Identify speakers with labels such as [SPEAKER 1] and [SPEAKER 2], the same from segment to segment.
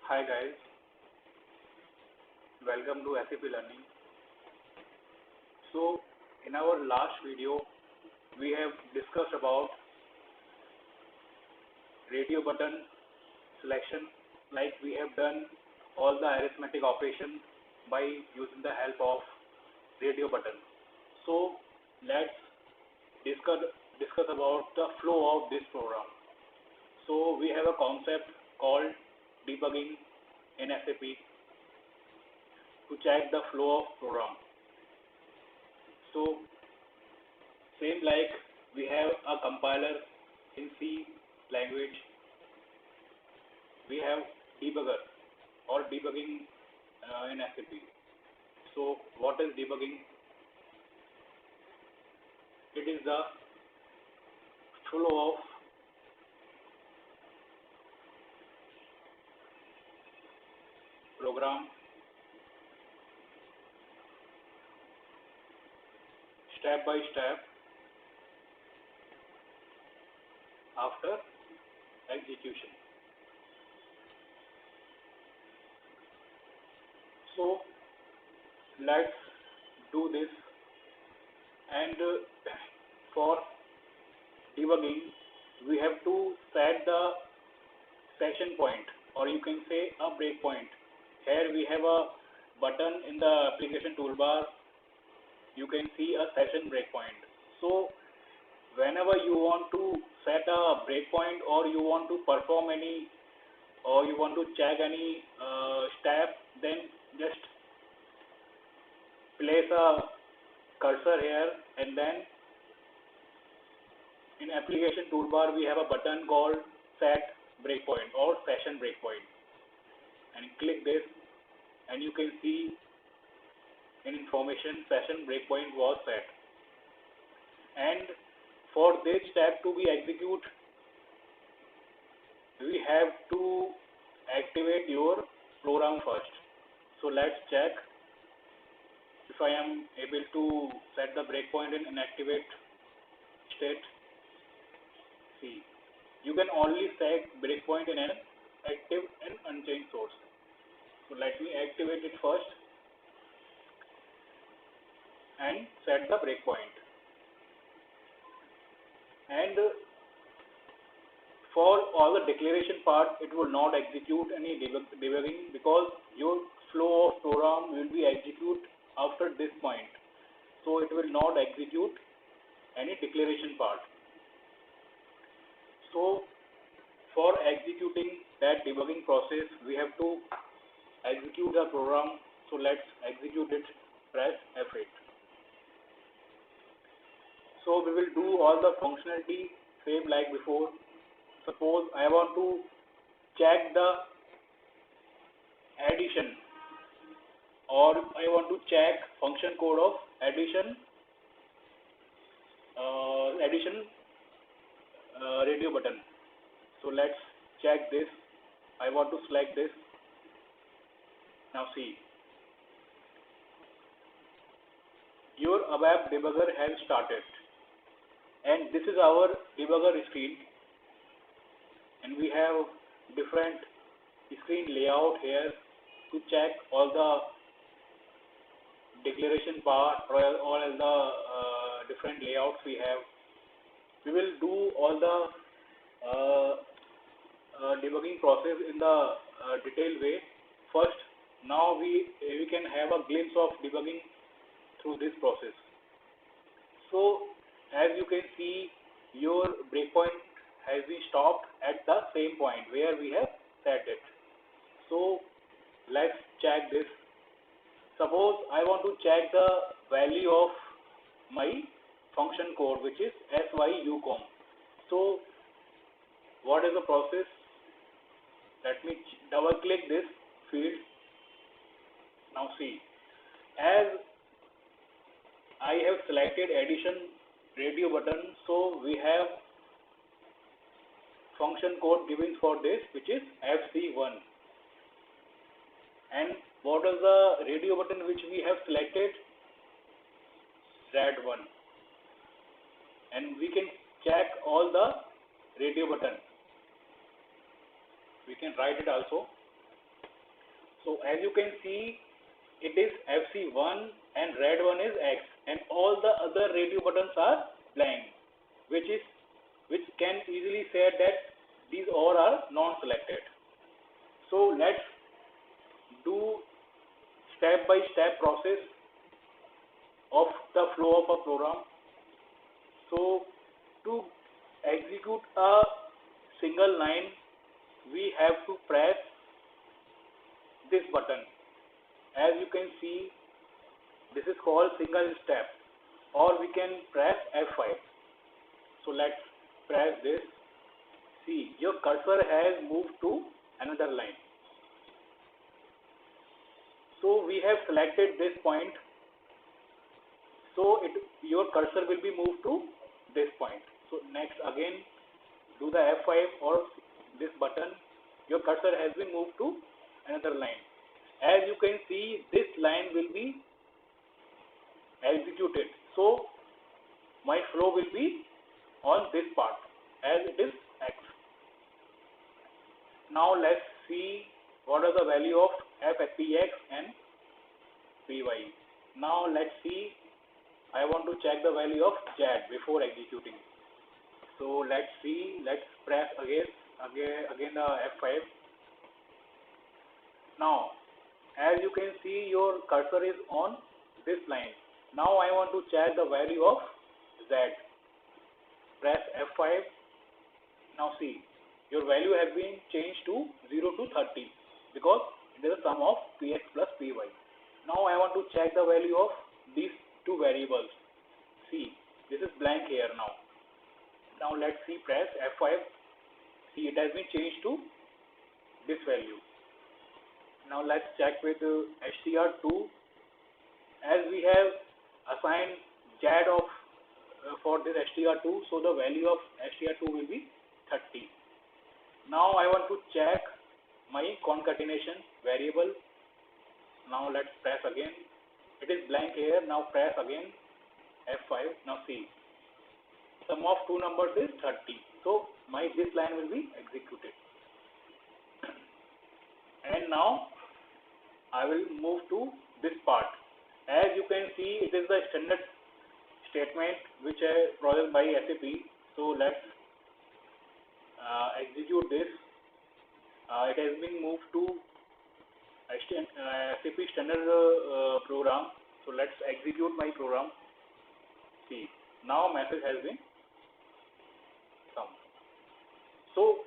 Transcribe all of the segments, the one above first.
[SPEAKER 1] Hi guys, welcome to SAP Learning. So in our last video, we have discussed about radio button selection, like we have done all the arithmetic operation by using the help of radio button. So let's discuss discuss about the flow of this program. So we have a concept called debugging in SAP to check the flow of program. So same like we have a compiler in C language, we have debugger or debugging in SAP. So what is debugging? It is the flow of program step by step after execution. So let's do this, and for debugging we have to set the session point, or you can say a breakpoint. Here we have a button in the application toolbar, you can see a session breakpoint. So whenever you want to set a breakpoint, or you want to perform any, or you want to check any step, then just place a cursor here, and then in application toolbar we have a button called set breakpoint or session breakpoint, and click this, and you can see in information session breakpoint was set. And for this step to be execute, we have to activate your program first. So let's check if I am able to set the breakpoint in inactivate state. See, you can only set breakpoint in an active and unchanged source. So let me activate it first and set the breakpoint. And for all the declaration part, it will not execute any debugging, because your flow of program will be execute after this point. So it will not execute any declaration part. So for executing that debugging process, we have to execute the program. So let's execute it. Press F8. So we will do all the functionality same like before. Suppose I want to check the addition, or I want to check function code of addition radio button. So let's check this. I want to select this. Now see, your ABAP debugger has started, and this is our debugger screen, and we have different screen layout here to check all the declaration part, or all the different layouts we have. We will do all the debugging process in the detailed way. First, now we can have a glimpse of debugging through this process. So as you can see, your breakpoint has been stopped at the same point where we have set it. So let's check this. Suppose I want to check the value of my function code, which is syucom. So what is the process? Let me double click this field. Now see, as I have selected addition radio button, so we have function code given for this, which is FC1. And what is the radio button which we have selected? Z1. And we can check all the radio button. We can write it also. So as you can see, it is FC1 and red one is X, and all the other radio buttons are blank, which can easily say that these all are non-selected. So let's do step by step process of the flow of a program. So to execute a single line, we have to press this button. As you can see, this is called single step, or we can press F5. So let's press this. See, your cursor has moved to another line. So we have selected this point, so your cursor will be moved to this point. So next, again do the F5 or this button, your cursor has been moved to another line. As you can see, this line will be executed, so my flow will be on this part as it is X. Now let's see what are the value of FPX and PY. Now let's see, I want to check the value of Z before executing. So let's see, let's press again the F5. Now as you can see, your cursor is on this line. Now I want to check the value of Z. Press F5. Now see, your value has been changed to 0 to 30 because it is a sum of Px plus Py. Now I want to check the value of these two variables. See, this is blank here now. Now let's see, press F5. See, it has been changed to this value. Now let's check with HTR2. As we have assigned Z of for this HTR2, so the value of HTR2 will be 30. Now I want to check my concatenation variable. Now let's press again. It is blank here. Now press again F5. Now see, sum of two numbers is 30. So this line will be executed. And now I will move to this part. As you can see, it is the standard statement which is processed by SAP. So let's execute this. It has been moved to SAP standard program. So let's execute my program. See, now message has been come. So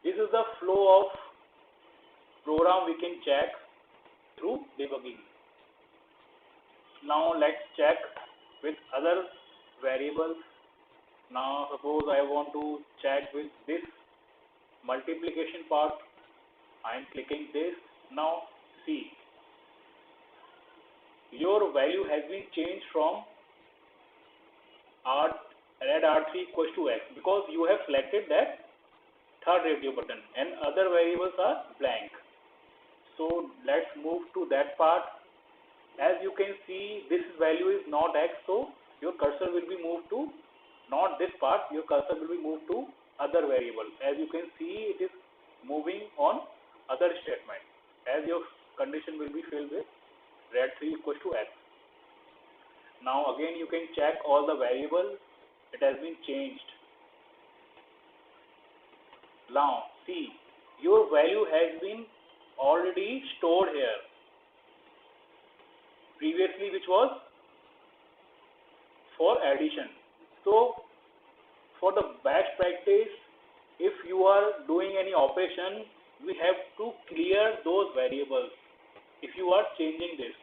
[SPEAKER 1] this is the flow of program we can check through debugging. Now let's check with other variables. Now suppose I want to check with this multiplication part. I am clicking this. Now see, your value has been changed from red R3 equals to X because you have selected that third radio button and other variables are blank. So let's move to that part. As you can see, this value is not X, so your cursor will be moved to not this part, your cursor will be moved to other variable. As you can see, it is moving on other statement as your condition will be filled with red 3 equals to X. Now again you can check all the variables, it has been changed. Now see, your value has been already stored here previously, which was for addition. So for the best practice, if you are doing any operation, we have to clear those variables if you are changing this.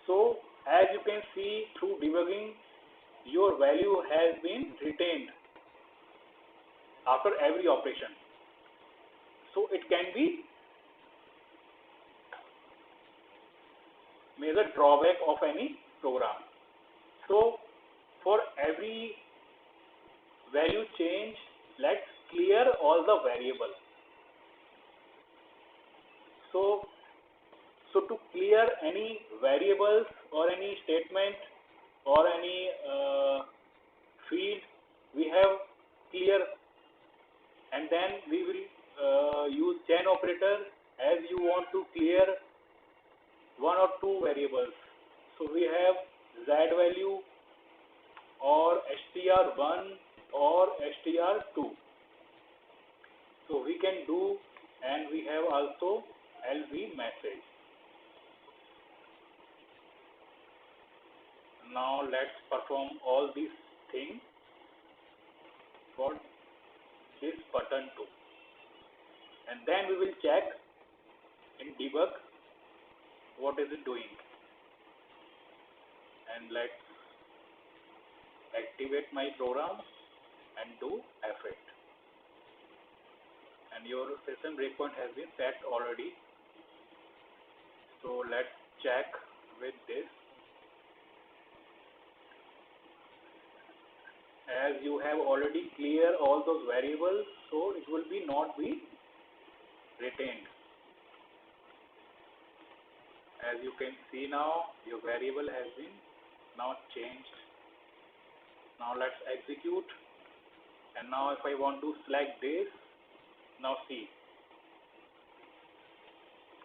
[SPEAKER 1] So as you can see, through debugging, your value has been retained after every operation. So it can be major drawback of any program. So for every value change, let's clear all the variables. So to clear any variables or any statement or any field, we have clear, and then we will use chain operator as you want to clear one or two variables. So we have z value or str1 or str2. So we can do, and we have also LV message. Now let's perform all these things for this button too, and then we will check in debug what is it doing. And let's activate my program and do F8. And your session breakpoint has been set already. So let's check with this. As you have already cleared all those variables, so it will not be retained. As you can see now, your variable has been now changed. Now let's execute. And now if I want to select this, now see,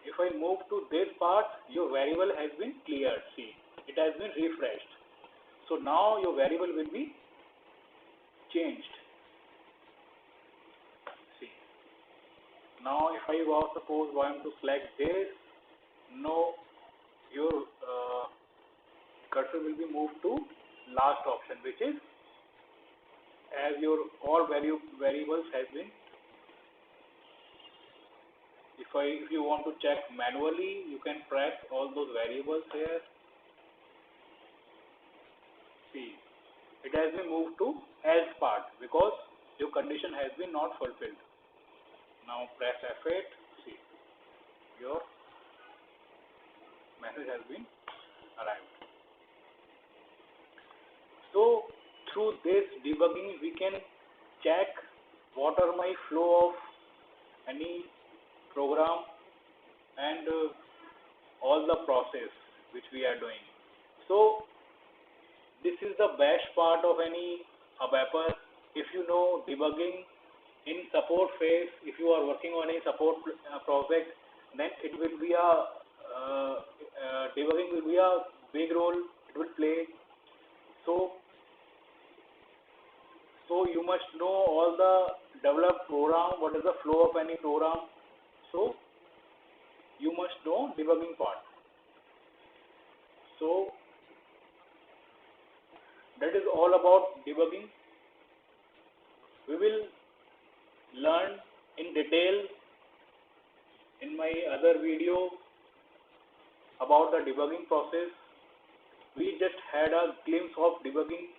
[SPEAKER 1] if I move to this part, your variable has been cleared. See, it has been refreshed. So now your variable will be changed. See, now if I was suppose want to select this, no, your cursor will be moved to last option, which is as your all variables has been. If you want to check manually, you can press all those variables here. See, it has been moved to else part because your condition has been not fulfilled. Now press F8. See, your message has been arrived. So through this debugging, we can check what are my flow of any program and all the process which we are doing. So this is the best part of any ABAPer. If you know debugging in support phase, if you are working on a support project, then it will be debugging will be a big role it will play. So you must know all the developed program, what is the flow of any program. So you must know debugging part. So that is all about debugging. We will learn in detail in my other video about the debugging process. We just had a glimpse of debugging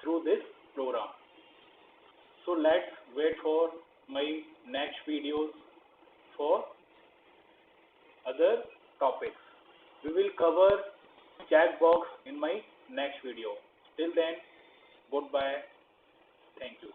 [SPEAKER 1] through this program. So let's wait for my next videos for other topics. We will cover checkbox in my next video. Till then, goodbye. Thank you.